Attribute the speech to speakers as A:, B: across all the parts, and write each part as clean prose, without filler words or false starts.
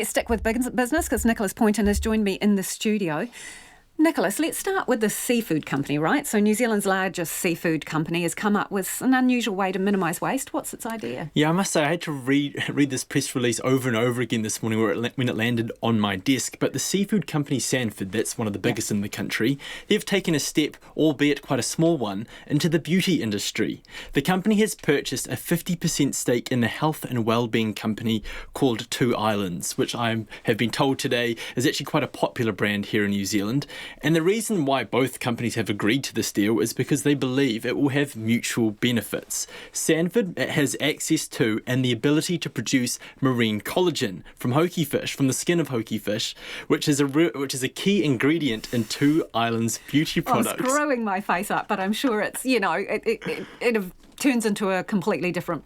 A: Let's stick with business because Nicholas Poynton has joined me in the studio. Nicholas, let's start with the seafood company, right? So New Zealand's largest seafood company has come up with an unusual way to minimise waste. What's its idea?
B: Yeah, I must say I had to read this press release over and over again this morning when it landed on my desk. But the seafood company Sanford, that's one of the biggest in the country, they've taken a step, albeit quite a small one, into the beauty industry. The company has purchased a 50% stake in the health and wellbeing company called Two Islands, which I have been told today is actually quite a popular brand here in New Zealand. And the reason why both companies have agreed to this deal is because they believe it will have mutual benefits. Sanford has access to and the ability to produce marine collagen from hoki fish, from the skin of hoki fish, which is a key ingredient in Two Islands beauty products.
A: I'm screwing my face up, but I'm sure it's, it turns into a completely different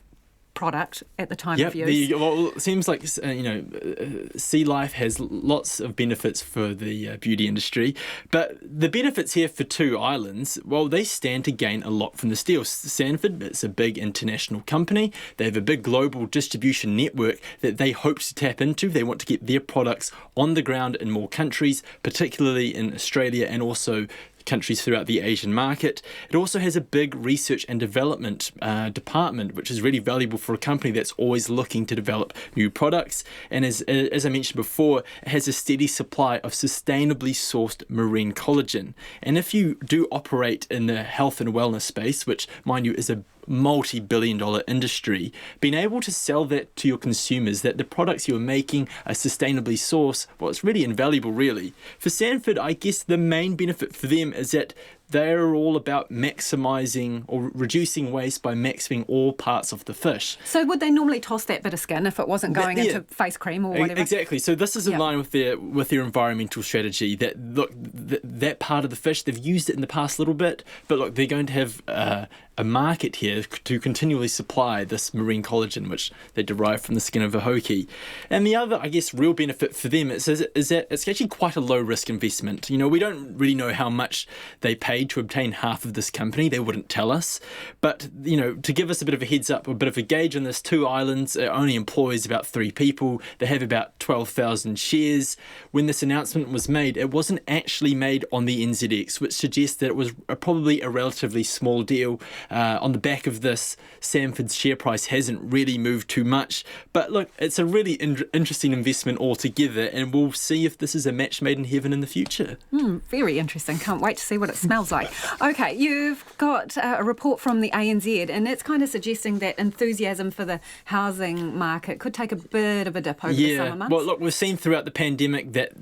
A: product at the time of use.
B: It seems like sea life has lots of benefits for the beauty industry, but the benefits here for Two Islands, well, they stand to gain a lot from this deal. Sanford, it's a big international company. They have a big global distribution network that they hope to tap into. They want to get their products on the ground in more countries, particularly in Australia and also countries throughout the Asian market. It also has a big research and development department, which is really valuable for a company that's always looking to develop new products. And as I mentioned before, it has a steady supply of sustainably sourced marine collagen. And if you do operate in the health and wellness space, which, mind you, is a multi-billion-dollar industry, being able to sell that to your consumers, that the products you're making are sustainably sourced, well, it's really invaluable, really. For Sanford, I guess the main benefit for them is that they're all about maximising or reducing waste by maximizing all parts of the fish.
A: So would they normally toss that bit of skin if it wasn't going into face cream or whatever?
B: Exactly. So this is in line with their environmental strategy. That part of the fish, they've used it in the past a little bit, but look, they're going to have a market here to continually supply this marine collagen, which they derive from the skin of a hoki. And the other, I guess, real benefit for them is that it's actually quite a low-risk investment. We don't really know how much they paid to obtain half of this company. They wouldn't tell us. But, to give us a bit of a heads up, a bit of a gauge on this, Two Islands only employs about 3 people. They have about 12,000 shares. When this announcement was made, it wasn't actually made on the NZX, which suggests that it was probably a relatively small deal. On the back of this, Sanford's share price hasn't really moved too much. But look, it's a really interesting investment altogether, and we'll see if this is a match made in heaven in the future.
A: Very interesting. Can't wait to see what it smells like. Okay, you've got a report from the ANZ, and it's kind of suggesting that enthusiasm for the housing market could take a bit of a dip over the summer months.
B: Well, look, we've seen throughout the pandemic that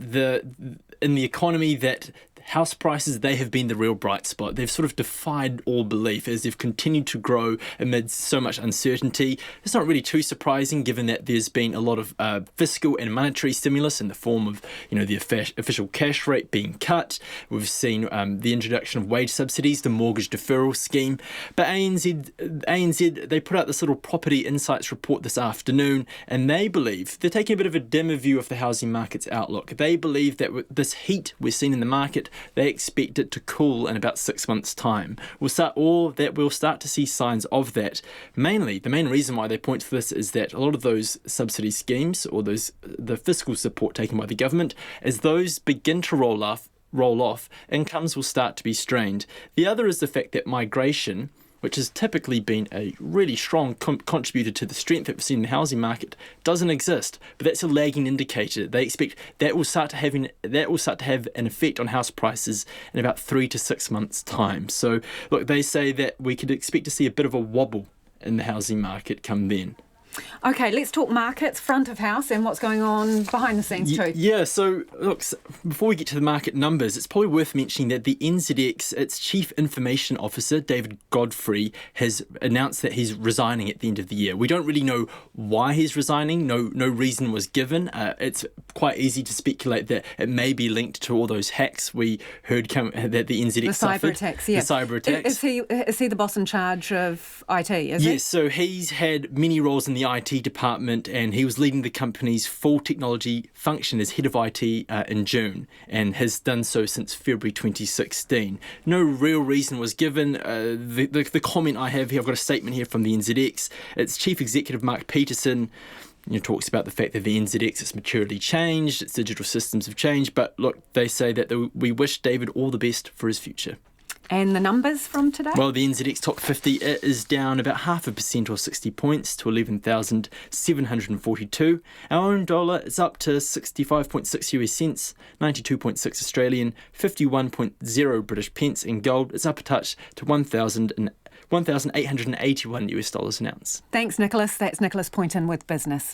B: in the economy that house prices, they have been the real bright spot. They've sort of defied all belief as they've continued to grow amid so much uncertainty. It's not really too surprising given that there's been a lot of fiscal and monetary stimulus in the form of, the official cash rate being cut. We've seen the introduction of wage subsidies, the mortgage deferral scheme. But ANZ, they put out this little property insights report this afternoon, and they believe they're taking a bit of a dimmer view of the housing market's outlook. They believe that with this heat we're seeing in the market, they expect it to cool in about 6 months' time. We'll start to see signs of that. Mainly, the main reason why they point to this is that a lot of those subsidy schemes or the fiscal support taken by the government, as those begin to roll off, incomes will start to be strained. The other is the fact that migration, which has typically been a really strong contributor to the strength that we've seen in the housing market, doesn't exist. But that's a lagging indicator. They expect that will start to have an effect on house prices in about 3 to 6 months' time. So, look, they say that we could expect to see a bit of a wobble in the housing market come then.
A: Okay, let's talk markets, front of house, and what's going on behind the scenes too.
B: Yeah, so look, before we get to the market numbers, it's probably worth mentioning that the NZX, its Chief Information Officer, David Godfrey, has announced that he's resigning at the end of the year. We don't really know why he's resigning. No reason was given. It's quite easy to speculate that it may be linked to all those hacks we heard that the NZX suffered.
A: The cyber attacks. Is he the boss in charge of IT, is he?
B: Yes, so he's had many roles in the IT department, and he was leading the company's full technology function as head of IT in June, and has done so since February 2016. No real reason was given. The comment I have here, I've got a statement here from the NZX. Its Chief Executive Mark Peterson talks about the fact that the NZX has maturely changed, its digital systems have changed, but look, they say that we wish David all the best for his future.
A: And the numbers from today?
B: Well, the NZX Top 50, it is down about 0.5% or 60 points to 11,742. Our own dollar is up to 65.6 US cents, 92.6 Australian, 51.0 British pence, and gold is up a touch to $1,881 US an ounce.
A: Thanks, Nicholas. That's Nicholas Poynton with Business.